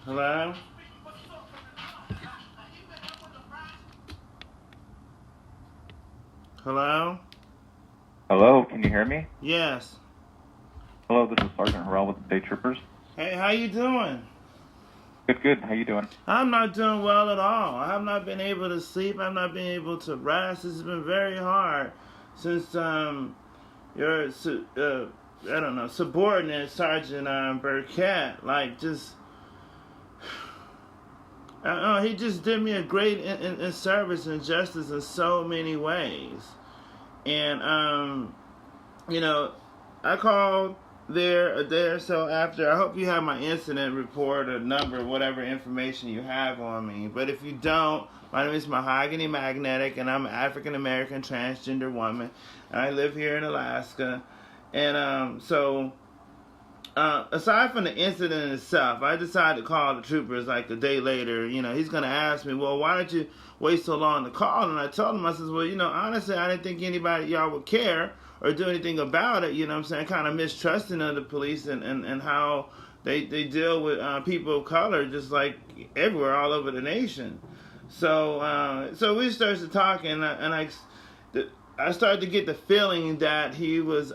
Hello? Hello? Hello, can you hear me? Yes. Hello, this is Sergeant Hurrell with the State Troopers. Hey, how you doing? Good. How you doing? I'm not doing well at all. I have not been able to sleep. I've not been able to rest. This has been very hard since your subordinate Sergeant Burkett, like, just he just did me a great in service and justice in so many ways. And I called there a day or so after. I hope you have my incident report or number, whatever information you have on me. But if you don't, my name is MoHagani Magnetek, and I'm an African American transgender woman. And I live here in Alaska. And aside from the incident itself, I decided to call the troopers like a day later. He's going to ask me, well, why did you wait so long to call? And I told him, I said, well, honestly, I didn't think anybody, y'all would care or do anything about it. I'm saying? Kind of mistrusting of the police and how they deal with people of color, just like everywhere, all over the nation. So we started talking, and I started to get the feeling that he was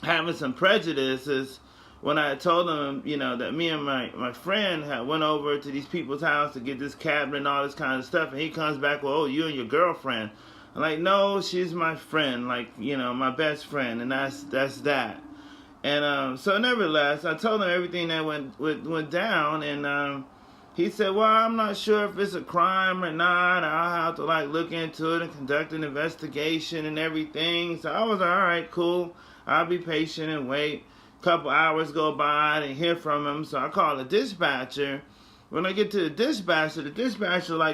having some prejudices when I told him, that me and my friend had went over to these people's house to get this cabinet and all this kind of stuff, and he comes back, well, oh, you and your girlfriend. I'm like, no, she's my friend, like, my best friend, and that's that. And so nevertheless, I told him everything that went down, and he said, well, I'm not sure if it's a crime or not. I'll have to look into it and conduct an investigation and everything. So I was like, all right, cool. I'll be patient and wait. A couple hours go by, I didn't hear from him, so I called the dispatcher. When I get to the dispatcher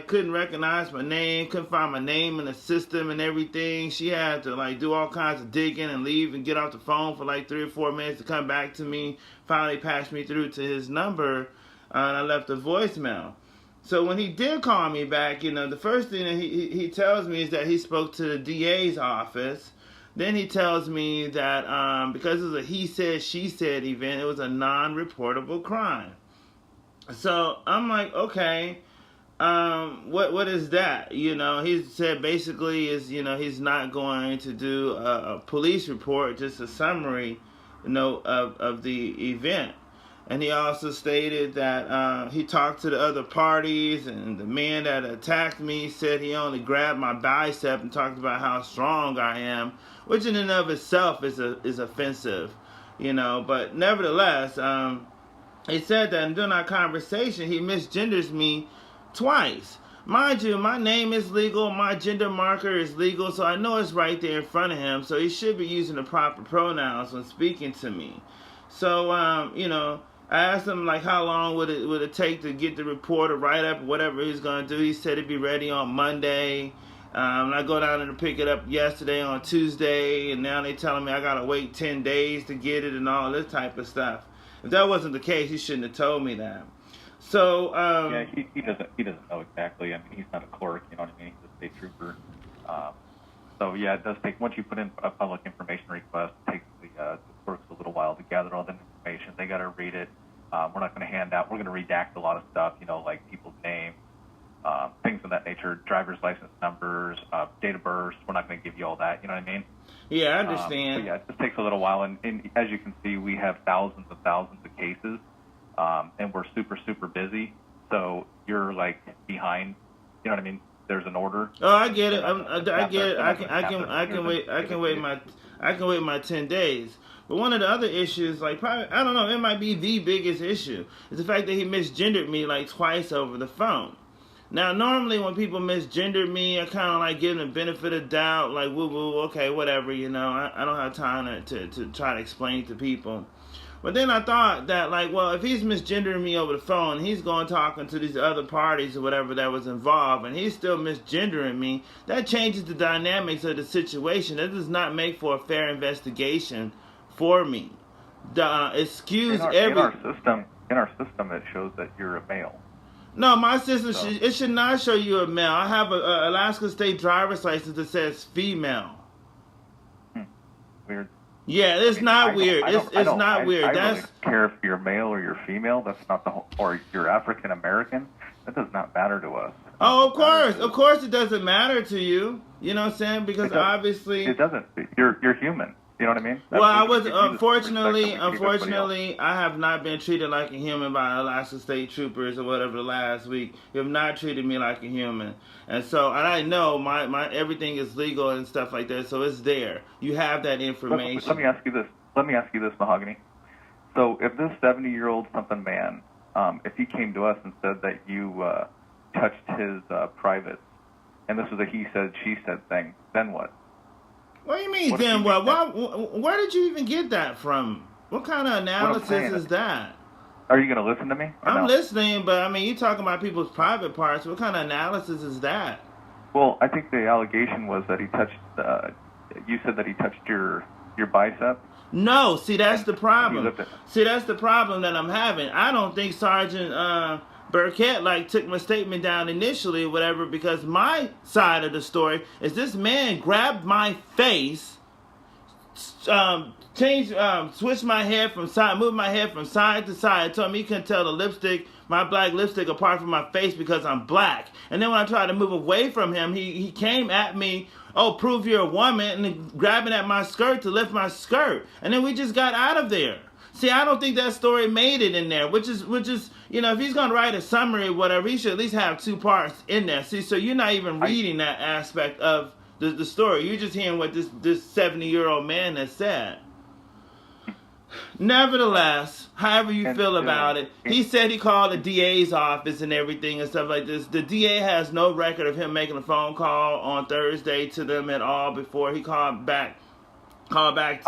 couldn't recognize my name, couldn't find my name in the system and everything. She had to do all kinds of digging and leave and get off the phone for 3 or 4 minutes to come back to me. Finally passed me through to his number, and I left a voicemail. So when he did call me back, the first thing that he tells me is that he spoke to the DA's office. Then he tells me that because it was a he said, she said event, it was a non-reportable crime. So I'm like, okay, what is that? He said basically he's not going to do a police report, just a summary, of the event. And he also stated that he talked to the other parties, and the man that attacked me said he only grabbed my bicep and talked about how strong I am, which in and of itself is offensive, But nevertheless, he said that during our conversation, he misgenders me twice. Mind you, my name is legal, my gender marker is legal, so I know it's right there in front of him, so he should be using the proper pronouns when speaking to me. So, I asked him, how long would it take to get the report or write-up or whatever he's going to do. He said it'd be ready on Monday. And I go down there to pick it up yesterday on Tuesday, and now they telling me I got to wait 10 days to get it and all this type of stuff. If that wasn't the case, he shouldn't have told me that. So yeah, he doesn't know exactly. I mean, he's not a clerk, you know what I mean? He's a state trooper. So yeah, it does take, once you put in a public information request, it takes the clerks a little while to gather all the information. They got to read it. We're not going to hand out. We're going to redact a lot of stuff, like people's names, things of that nature, driver's license numbers, date of birth. We're not going to give you all that. You know what I mean? Yeah, I understand. So yeah, it just takes a little while, and as you can see, we have thousands of cases, and we're super busy. So you're behind. You know what I mean? There's an order. Oh, I get it. I get it. I can wait. I can wait my 10 days. But one of the other issues, probably, I don't know, it might be the biggest issue, is the fact that he misgendered me twice over the phone. Now, normally when people misgender me, I kind of give them the benefit of doubt, woo-woo, okay, whatever, I don't have time to try to explain to people. But then I thought that, well, if he's misgendering me over the phone, he's going talking to these other parties or whatever that was involved, and he's still misgendering me, that changes the dynamics of the situation. That does not make for a fair investigation for me. Excuse every... In our system, it shows that you're a male. No, my system, it should not show you a male. I have a Alaska State driver's license that says female. Weird. Yeah, it's not weird. It's not weird. I That's really care if you're male or you're female. That's not the whole, or you're African American. That does not matter to us. oh, of course, it doesn't matter to you. You know what I'm saying? Because obviously, it doesn't. You're human. You know what I mean? Well, I was unfortunately, I have not been treated like a human by Alaska State Troopers or whatever last week. You have not treated me like a human, and I know my everything is legal and stuff like that. So it's there. You have that information. Let me ask you this, MoHagani. So if this 70-year-old something man, if he came to us and said that you touched his privates, and this was a he said she said thing, then what? What do you mean, then what? Where did you even get that from? What kind of analysis is that? Are you going to listen to me? I'm listening, but I mean, you're talking about people's private parts. What kind of analysis is that? Well, I think the allegation was that he touched, you said that he touched your bicep. No, see, that's the problem. See, that's the problem that I'm having. I don't think Sergeant Burkett took my statement down initially or whatever, because my side of the story is this man grabbed my face, switched my hair moved my hair from side to side, told me he couldn't tell my black lipstick apart from my face because I'm black. And then when I tried to move away from him, he came at me, oh, prove you're a woman, and grabbing at my skirt to lift my skirt. And then we just got out of there. See, I don't think that story made it in there, which is, if he's going to write a summary or whatever, he should at least have two parts in there. See, so you're not even reading that aspect of the story. You're just hearing what this 70-year-old man has said. Nevertheless, however you feel about it, he said he called the DA's office and everything and stuff like this. The DA has no record of him making a phone call on Thursday to them at all before he called back to me. I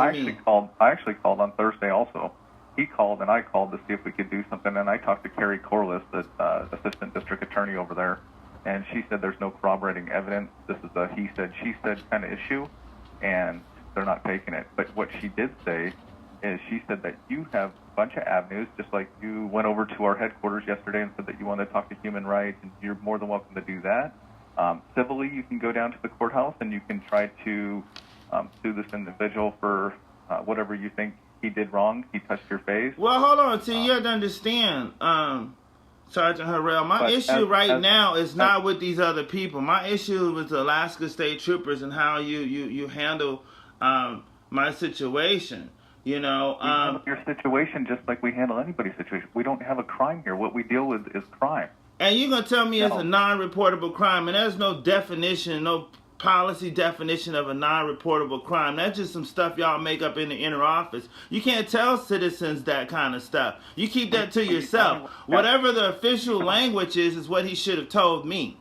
actually called on Thursday also. He called and I called to see if we could do something, and I talked to Carrie Corliss, the assistant district attorney over there, and she said there's no corroborating evidence. This is a he said, she said kind of issue, and they're not taking it. But what she did say is she said that you have a bunch of avenues, just like you went over to our headquarters yesterday and said that you want to talk to human rights, and you're more than welcome to do that. Civilly, you can go down to the courthouse and you can try to sue this individual for whatever you think he did wrong. He touched your face. Well, hold on. See, you have to understand, Sergeant Hurrell, my issue right now is not with these other people. My issue is with the Alaska State Troopers and how you handle my situation. We handle your situation just like we handle anybody's situation. We don't have a crime here. What we deal with is crime. And you're going to tell me it's a non-reportable crime, and there's no definition, no policy definition of a non-reportable crime. That's just some stuff y'all make up in the inner office. You can't tell citizens that kind of stuff. You keep that to yourself. Whatever the official language is what he should have told me.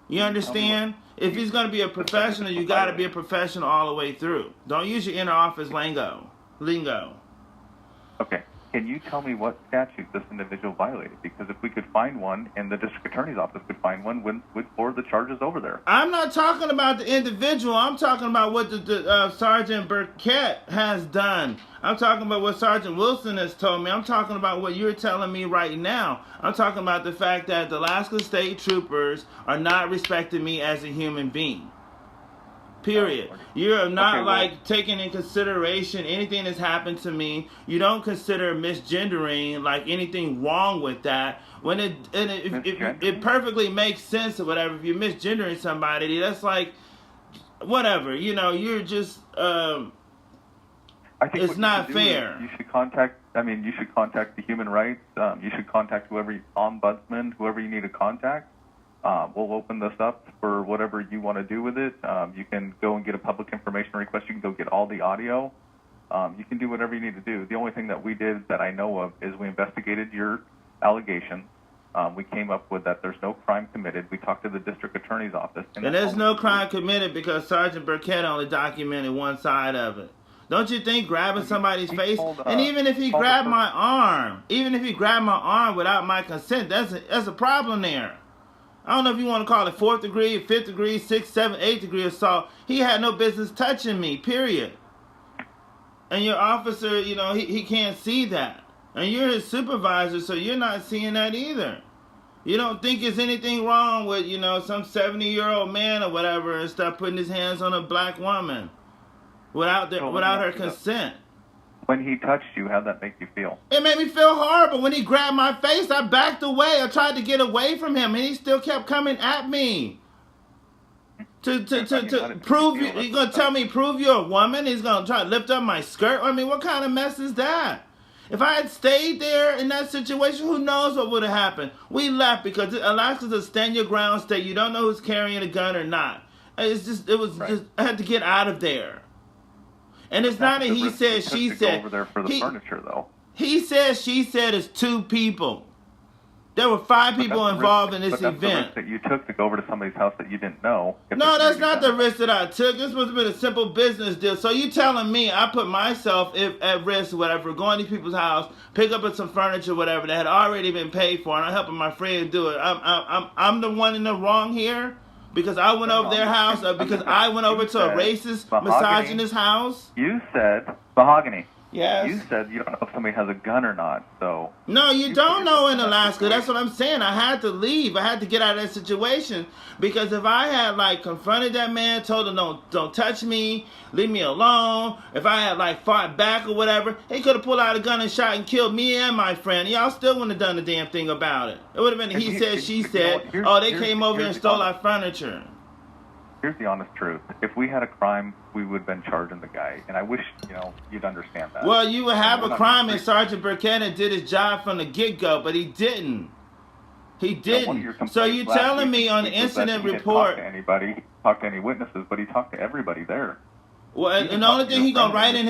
You understand? If he's going to be a professional, you got to be a professional all the way through. Don't use your inner office lingo. Okay. Can you tell me what statute this individual violated? Because if we could find one, and the district attorney's office could find one, we'd forward the charges over there. I'm not talking about the individual. I'm talking about what the Sergeant Burkett has done. I'm talking about what Sergeant Wilson has told me. I'm talking about what you're telling me right now. I'm talking about the fact that the Alaska State Troopers are not respecting me as a human being. Period. You're not taking in consideration anything that's happened to me. You don't consider misgendering anything wrong with that. When it perfectly makes sense or whatever. If you're misgendering somebody, that's whatever. You're just I think it's not fair. You should contact the human rights. You should contact ombudsman, whoever you need to contact. We'll open this up for whatever you want to do with it. You can go and get a public information request. You can go get all the audio. You can do whatever you need to do. The only thing that we did that I know of is we investigated your allegation. We came up with that there's no crime committed. We talked to the district attorney's office. And there's no crime committed because Sergeant Burkett only documented one side of it. Don't you think grabbing somebody's face, and even if he grabbed my arm, without my consent, that's a problem there. I don't know if you want to call it 4th degree, 5th degree, 6th, 7th, 8th degree assault. He had no business touching me, period. And your officer, he can't see that. And you're his supervisor, so you're not seeing that either. You don't think there's anything wrong with, some 70-year-old man or whatever and stuff putting his hands on a black woman. without So let me without her ask you this. consent. When he touched you, how'd that make you feel? It made me feel horrible. When he grabbed my face, I backed away. I tried to get away from him, and he still kept coming at me. To prove you, he's gonna tell me prove you're a woman. He's gonna try to lift up my skirt. I mean, what kind of mess is that? If I had stayed there in that situation, who knows what would have happened? We left because Alaska's a stand your ground state. You don't know who's carrying a gun or not. It's just, it was just, I had to get out of there. And it's not a he said, she said. Over there for the furniture, though. He said, she said. It's 2 people. There were 5 people involved in this event. The risk that you took to go over to somebody's house that you didn't know. No, that's not the risk that I took. This must have been a simple business deal. So you telling me I put myself at risk or whatever, going to these people's house, pick up some furniture, whatever that had already been paid for, and I'm helping my friend do it. I'm the one in the wrong here because I went over their house, because I went over to a racist, misogynist house. You said MoHagani. Yes. You said you don't know if somebody has a gun or not, so... No, you don't know in Alaska. That's what I'm saying. I had to leave. I had to get out of that situation because if I had, like, confronted that man, told him, don't touch me, leave me alone, if I had, like, fought back or whatever, he could have pulled out a gun and shot and killed me and my friend. Y'all still wouldn't have done the damn thing about it. It would have been he said, she said, oh, they came over and stole our furniture. Here's the honest truth. If we had a crime, we would have been charging the guy. And I wish, you'd understand that. Well, you would have a crime and Sergeant Burkett did his job from the get-go, but he didn't. He didn't. So you telling me on the incident report... He didn't talk to any witnesses, but he talked to everybody there. Well, and the only thing he gonna write in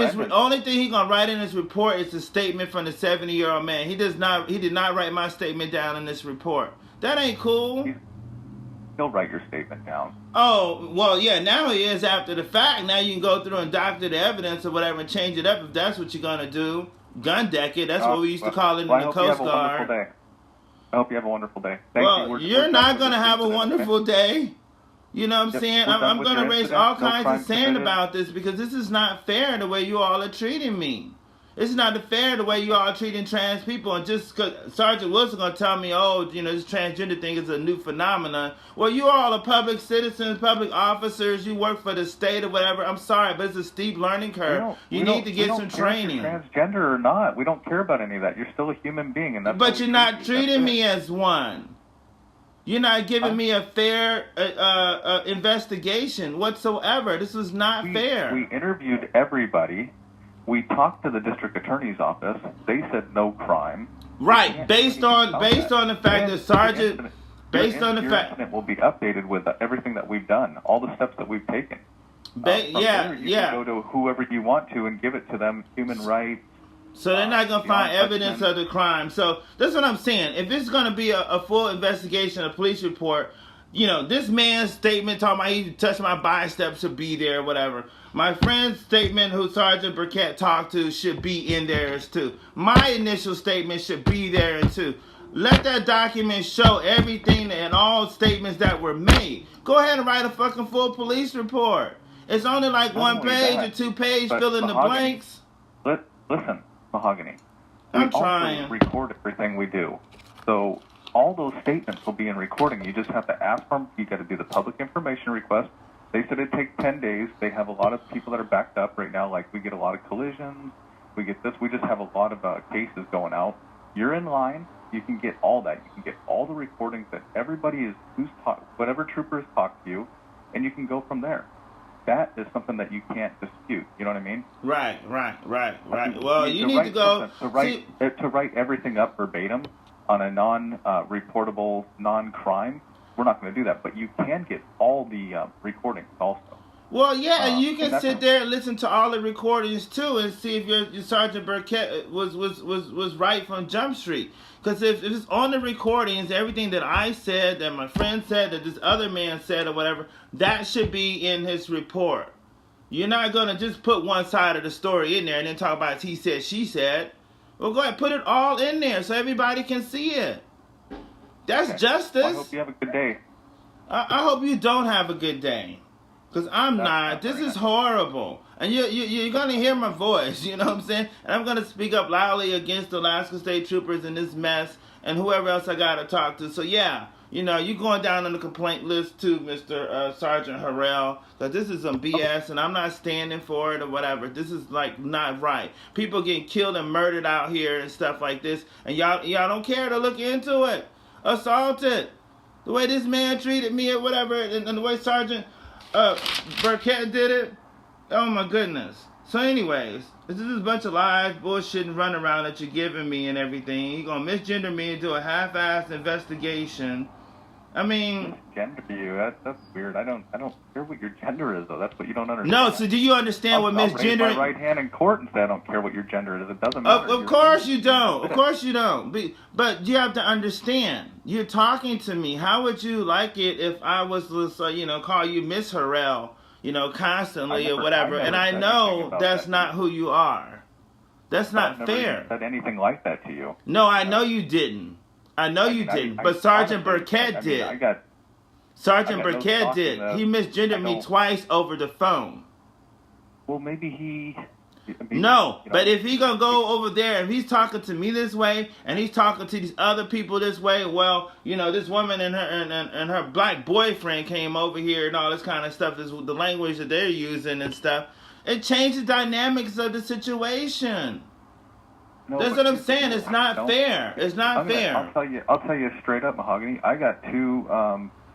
his report is the statement from the 70-year-old man. He did not write my statement down in this report. That ain't cool. He'll write your statement down. Oh, well, yeah, now he is after the fact. Now you can go through and doctor the evidence or whatever and change it up if that's what you're going to do. Gun deck it. That's what we used to call it in the Coast Guard. I hope you have a wonderful day. You're not going to have a wonderful day. You know what I'm saying? I'm going to raise all kinds of sand about this because this is not fair the way you all are treating me. It's not fair the way you all are treating trans people. And just because Sergeant Wilson going to tell me, this transgender thing is a new phenomenon. Well, you all are public citizens, public officers. You work for the state or whatever. I'm sorry, but it's a steep learning curve. You need to get some training. If you're transgender or not, we don't care about any of that. You're still a human being. But you're not treating me as one. You're not giving me a fair investigation whatsoever. This was not fair. We interviewed everybody. We talked to the district attorney's office. They said no crime. Right, based on the fact that Sergeant, your incident will be updated with everything that we've done, all the steps that we've taken. You can go to whoever you want to and give it to them, human rights. So they're not going to find evidence of the crime. So that's what I'm saying. If it's going to be a full investigation, a police report, this man's statement talking about he touched my bicep should be there or whatever. My friend's statement who Sergeant Burkett talked to should be in there too. My initial statement should be there too. Let that document show everything and all statements that were made. Go ahead and write a fucking full police report. It's only like 1 page or 2 pages, fill in the blanks. Listen, MoHagani. I'm trying. Also record everything we do. So all those statements will be in recording. You just have to ask for them. You got to do the public information request. They said it'd take 10 days. They have a lot of people that are backed up right now. Like, we get a lot of collisions. We get this. We just have a lot of cases going out. You're in line. You can get all that. You can get all the recordings that everybody whatever trooper has talked to you, and you can go from there. That is something that you can't dispute. You know what I mean? Right. Well, you need to go... To write everything up verbatim on a non-reportable, non-crime, we're not going to do that, but you can get all the recordings also. Well, yeah, and you can sit there and listen to all the recordings too, and see if your Sergeant Burkett was right from Jump Street. Because if it's on the recordings, everything that I said, that my friend said, that this other man said, or whatever, that should be in his report. You're not going to just put one side of the story in there and then talk about he said, she said. Well, go ahead, put it all in there so everybody can see it. That's justice. Well, I hope you have a good day. I hope you don't have a good day. Because I'm not. This is horrible. And you're going to hear my voice, you know what I'm saying? And I'm going to speak up loudly against the Alaska State Troopers in this mess and whoever else I got to talk to. So, yeah, you know, you going down on the complaint list too, Mr. Sergeant Hurrell, because this is some BS, and I'm not standing for it or whatever. This is like not right. People getting killed and murdered out here and stuff like this, and y'all don't care to look into it. Assaulted, the way this man treated me or whatever, and the way Sergeant Burkett did it. Oh my goodness. So anyways, this is a bunch of lies, bullshit, and runaround that you're giving me and everything. You're gonna misgender me and do a half-assed investigation. I mean, gender you? That's weird. I don't care what your gender is though. That's what you don't understand. No, so do you understand what misgendering? I'll raise my right hand in court and say I don't care what your gender is. It doesn't matter. Of course you don't. Of course you don't. But you have to understand. You're talking to me. How would you like it if I was, call you Miss Hurrell, constantly or whatever? And I know that's not who you are. That's not fair. I never said anything like that to you. No, I know you didn't. I know you didn't, but Sergeant Burkett did. Sergeant Burkett did. He misgendered me twice over the phone. Well, maybe he... No, but if he gonna go over there, if he's talking to me this way, and he's talking to these other people this way, well, this woman and her black boyfriend came over here and all this kind of stuff, is the language that they're using and stuff. It changes the dynamics of the situation. No, that's what I'm saying. It's not fair. It's not fair. I'll tell you straight up, Mahogany. I got two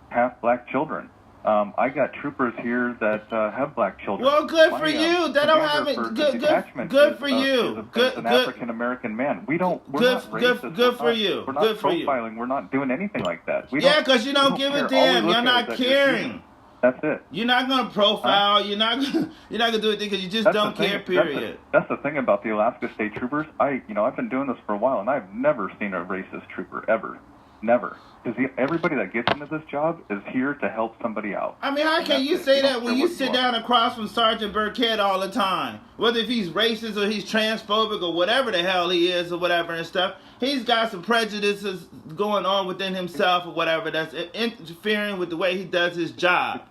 half black children. I got troopers here that have black children. Well, good for you. They don't have it. Good for you. Good. An African American man. We're not racist. Good for you. We're not profiling. We're not doing anything like that. Yeah, because you don't give a damn. You're not caring. That's it. You're not gonna profile. You're not gonna do it because you just don't care. Period. That's the thing about the Alaska State Troopers. I've been doing this for a while, and I've never seen a racist trooper ever. Never. Because everybody that gets into this job is here to help somebody out. I mean, how can you say that when you sit down across from Sergeant Burkett all the time? Whether if he's racist or he's transphobic or whatever the hell he is or whatever and stuff, he's got some prejudices going on within himself or whatever that's interfering with the way he does his job.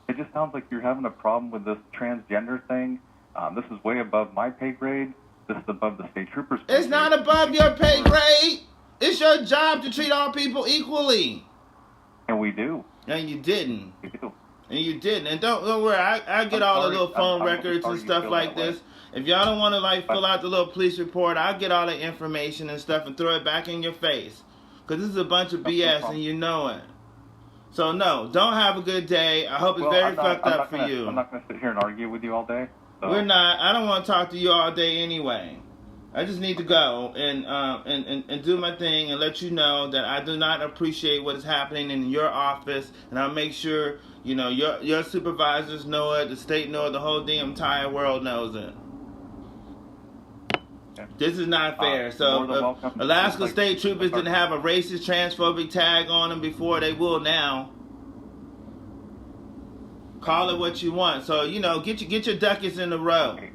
It just sounds like you're having a problem with this transgender thing. This is way above my pay grade. This is above the state troopers' pay grade. It's not above your pay grade. It's your job to treat all people equally. And we do. And you didn't. We do. And you didn't. And don't worry, I get all the little phone records and stuff like this. If y'all don't want to fill out the little police report, I'll get all the information and stuff and throw it back in your face. Because this is a bunch of BS and you know it. So no, don't have a good day. I hope it's very fucked up for you. I'm not going to sit here and argue with you all day. So. We're not. I don't want to talk to you all day anyway. I just need to go and do my thing and let you know that I do not appreciate what is happening in your office, and I'll make sure your supervisors know it, the state know it, the whole damn entire world knows it. Okay. This is not fair. So Alaska State Troopers didn't have a racist, transphobic tag on them before. They will now. Call it what you want. So, get your ducats in a row. Okay.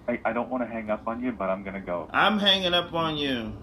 I don't want to hang up on you, but I'm going to go. I'm hanging up on you.